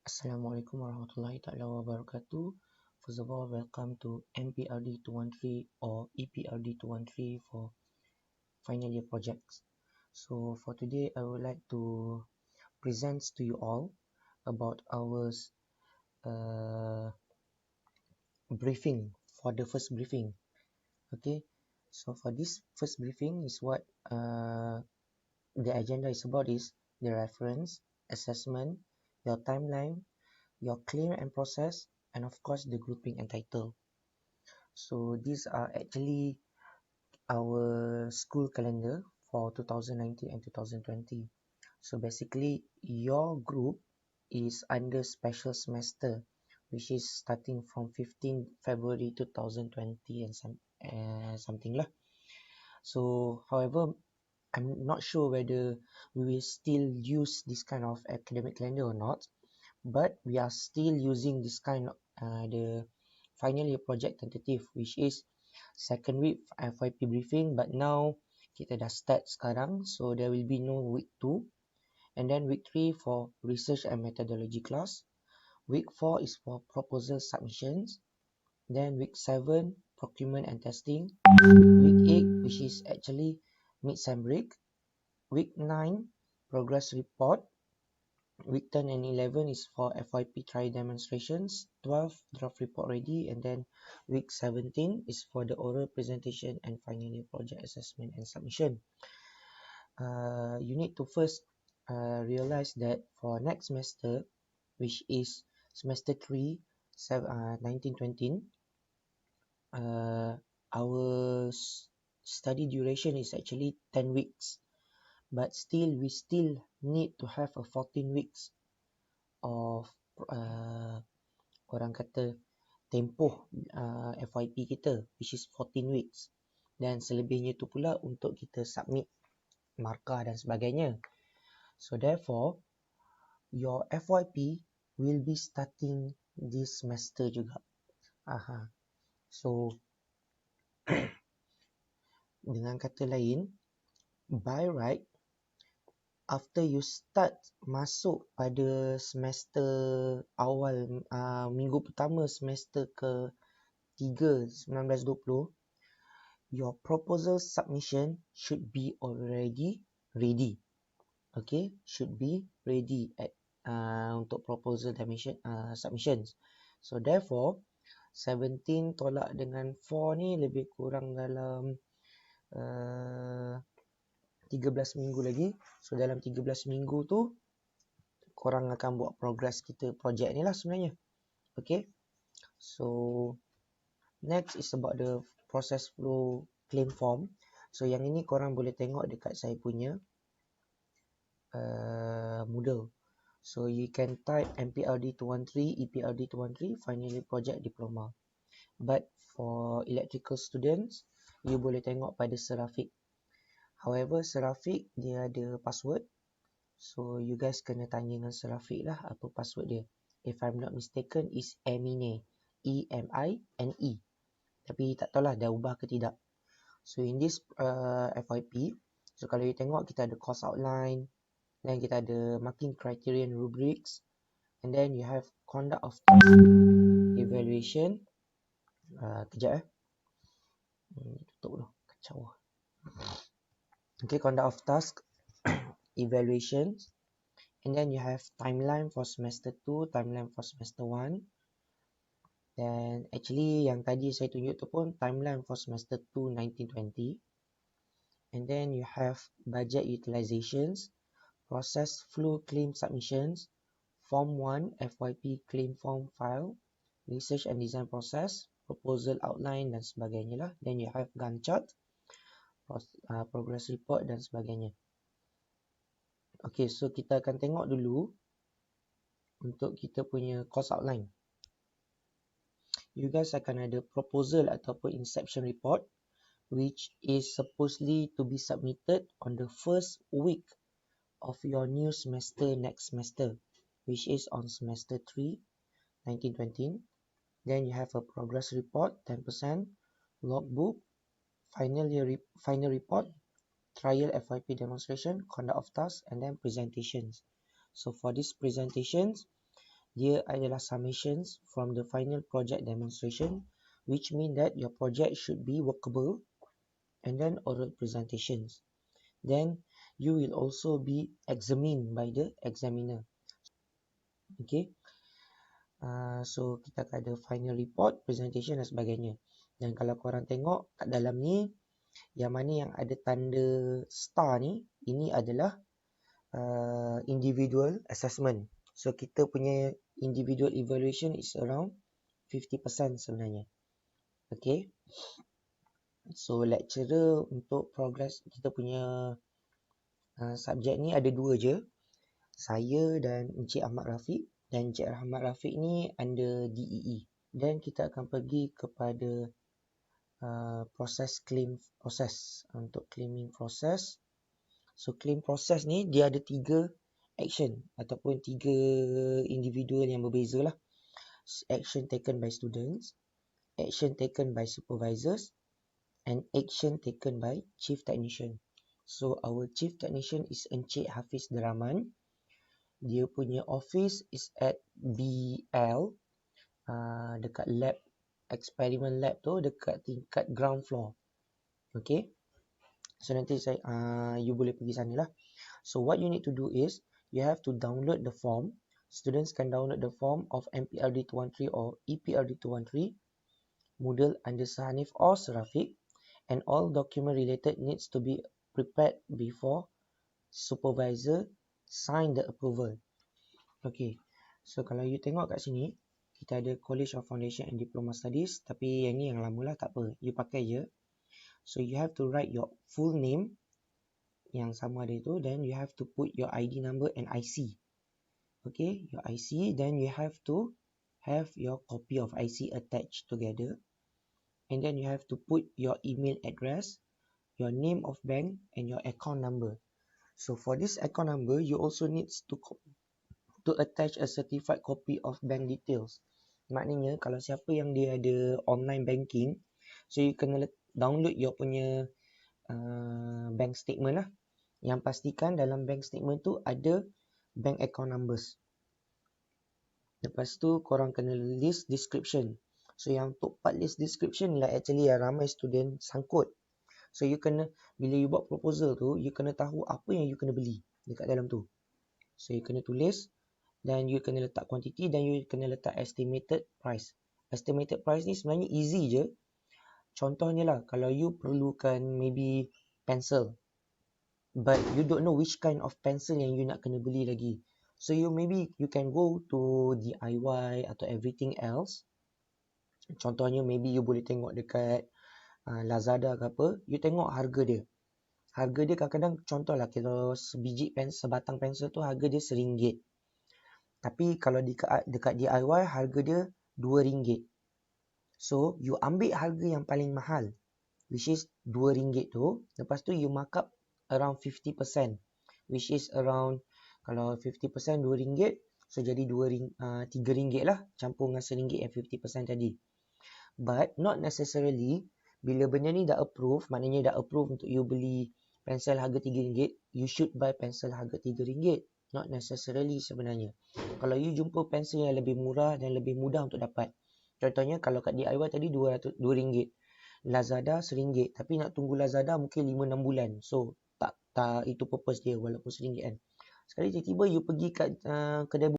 Assalamualaikum warahmatullahi taala wabarakatuh. First of all, welcome to MPRD 213 or EPRD 213 for final year projects. So for today, I would like to present to you all about our briefing for the first briefing. Okay, so for this first briefing is what the agenda is about is the reference, assessment, your timeline, your claim and process, and of course the grouping and title. So these are actually our school calendar for 2019 and 2020. So basically your group is under special semester, which is starting from 15 February 2020 and something lah. So however, I'm not sure whether we will still use this kind of academic calendar or not, but we are still using this kind of the final year project tentative, which is second week FYP briefing, but now kita dah start sekarang, so there will be no week 2, and then week 3 for research and methodology class, week 4 is for proposal submissions, then week 7 procurement and testing, week 8 which is actually mid-sem break, week 9 progress report, week 10 and 11 is for FYP trial demonstrations, 12 draft report ready, and then week 17 is for the oral presentation and final year project assessment and submission. You need to first realize that for next semester, which is semester 3, 1920, our study duration is actually 10 weeks, but we still need to have a 14 weeks of orang kata tempoh FYP kita, which is 14 weeks, dan selebihnya tu pula untuk kita submit markah dan sebagainya. So therefore your FYP will be starting this semester juga. So dengan kata lain, by right, after you start masuk pada semester awal, minggu pertama semester ke-3 19-20, your proposal submission should be already ready. Okay, should be ready at untuk proposal submissions. So therefore 17 tolak dengan 4 ni lebih kurang dalam 13 minggu lagi. So dalam 13 minggu tu korang akan buat progress kita projek ni lah sebenarnya. Okay, so next is about the process flow claim form. So yang ini korang boleh tengok dekat saya punya Moodle. So you can type MPRD 213, EPRD 213, final year project diploma. But for electrical students, you boleh tengok pada Serafik. However, Serafik dia ada password. So you guys kena tanya dengan Serafik lah apa password dia. If I'm not mistaken, is Emine, E-M-I-N-E. Tapi tak tahulah dah ubah ke tidak. So in this FYP, so kalau you tengok kita ada course outline, then kita ada marking criterion rubrics, and then you have conduct of task evaluation. Kejap tutup dulu, kacau. Okay, conduct of task evaluations, and then you have timeline for semester 2, timeline for semester 1. Dan actually yang tadi saya tunjuk tu pun timeline for semester 2 1920. And then you have budget utilizations, process flow claim submissions, form 1 FYP claim form file, research and design process, proposal outline dan sebagainya lah. Then you have Gantt chart, progress report dan sebagainya. Okay, so kita akan tengok dulu untuk kita punya course outline. You guys akan ada proposal ataupun inception report, which is supposedly to be submitted on the first week of your new semester next semester, which is on semester 3 1920. Then you have a progress report 10%, logbook, final report, trial FYP demonstration, conduct of task, and then presentations. So for these presentations, dia adalah summations from the final project demonstration, which mean that your project should be workable, and then oral presentations. Then you will also be examined by the examiner. Okay. So kita akan ada final report, presentation dan sebagainya. Dan kalau korang tengok kat dalam ni, yang mana yang ada tanda star ni, ini adalah individual assessment. So kita punya individual evaluation is around 50% sebenarnya. Okay. So lecturer untuk progress kita punya subjek ni ada dua je. Saya dan Encik Ahmad Rafiq. Dan Encik Ahmad Rafiq ni under DEE. Dan kita akan pergi kepada proses claim proses. Untuk claiming proses. So claim proses ni dia ada 3 action ataupun 3 individual yang berbeza lah. Action taken by students, action taken by supervisors, and action taken by chief technician. So our chief technician is Encik Hafiz Deraman. Dia punya office is at BL, dekat lab, experiment lab tu dekat tingkat ground floor. Okay. So nanti you boleh pergi sana lah. So what you need to do is, you have to download the form. Students can download the form of MPRD 213 or EPRD 213, Moodle under Sahanif or Serafiq, and all document related needs to be prepared before supervisor sign the approval. Okay, so kalau you tengok kat sini, kita ada College of Foundation and Diploma Studies, tapi yang ni yang lama lah, tak apa, you pakai je. So you have to write your full name, yang sama ada itu, then you have to put your ID number and IC. Okay, your IC, then you have to have your copy of IC attached together, and then you have to put your email address, your name of bank, and your account number. So for this account number, you also needs to attach a certified copy of bank details. Maknanya kalau siapa yang dia ada online banking, so you kena download your punya bank statement lah. Yang pastikan dalam bank statement tu ada bank account numbers. Lepas tu korang kena list description. So yang untuk part list description lah actually yang ramai student sangkut. So you kena, bila you buat proposal tu, you kena tahu apa yang you kena beli dekat dalam tu. So you kena tulis, dan you kena letak quantity, dan you kena letak estimated price. Estimated price ni sebenarnya easy je. Contohnya lah, kalau you perlukan maybe pencil, but you don't know which kind of pencil yang you nak kena beli lagi. So you can go to DIY atau everything else. Contohnya maybe you boleh tengok dekat Lazada ke apa, you tengok harga dia. Harga dia kadang-kadang, contohlah kalau sebiji sebatang pensel tu harga dia RM1. Tapi kalau dekat DIY harga dia RM2. So you ambil harga yang paling mahal, which is RM2 tu. Lepas tu you mark up around 50%, which is around, kalau 50% RM2, so jadi RM3 lah, campur dengan RM1 yang 50% tadi. But not necessarily, bila benda ni dah approve, maknanya dah approve untuk you beli pensel harga RM3, you should buy pensel harga RM3. Not necessarily sebenarnya. Kalau you jumpa pensel yang lebih murah dan lebih mudah untuk dapat, contohnya kalau kat DIY tadi RM2, Lazada RM1, tapi nak tunggu Lazada mungkin 5-6 bulan. So tak itu purpose dia walaupun RM1 kan. Sekali tiba-tiba you pergi kat kedai